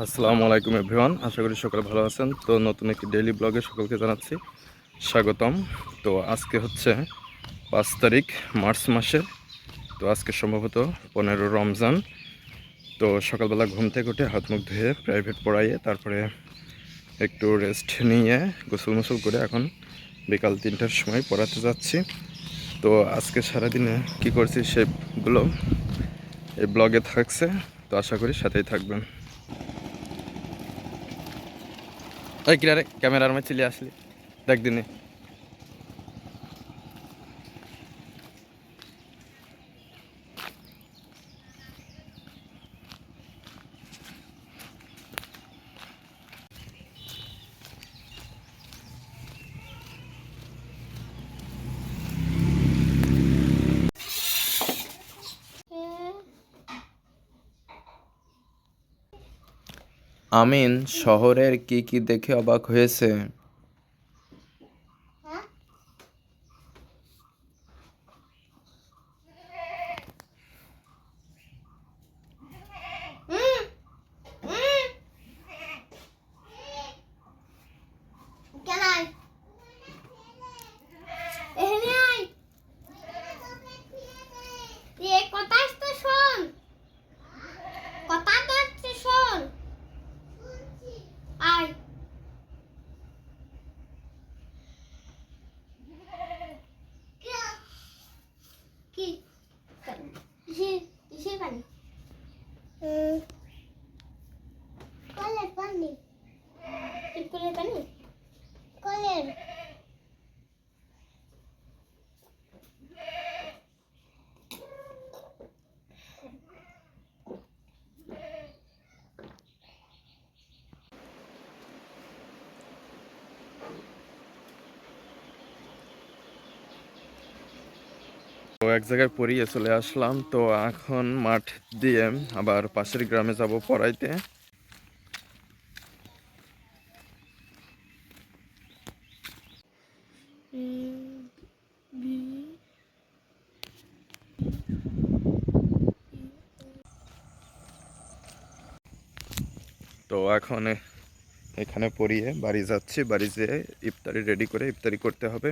আসসালামু আলাইকুম এভরিওয়ান, আশা করি সকালে ভালো আছেন। তো নতুন একটি ডেইলি ব্লগে সকলকে জানাচ্ছি স্বাগতম। তো আজকে হচ্ছে 5 তারিখ মার্চ মাসের। তো আজকে সম্ভবত 15 রমজান। তো সকালবেলা ঘুম থেকে উঠে হাত মুখ ধুয়ে প্রাইভেট পড়াইয়ে তারপরে একটু রেস্ট নিয়ে গোসল মোসল করে এখন বিকাল 3টার সময় পড়াতে যাচ্ছি। তো আজকে সারাদিনে কি করছি সেগুলো এই ব্লগে থাকছে। তো আশা করি সাথেই থাকবেন। ওই কিনারে ক্যামেরার মধ্যে চলে আসলি দেখ দিনে। আমিন শহরের কি কি দেখে অবাক হয়েছে? কলের পানি টিপকলের পানি কলের তো এক জায়গায় পড়িয়ে চলে আসলাম। তো এখন মাঠ দিয়ে আবার পাশের গ্রামে যাব পড়াইতে। তো এখন এখানে পড়িয়ে বাড়ি যাচ্ছি। বাড়ি যেয়ে ইফতারি রেডি করে ইফতারি করতে হবে।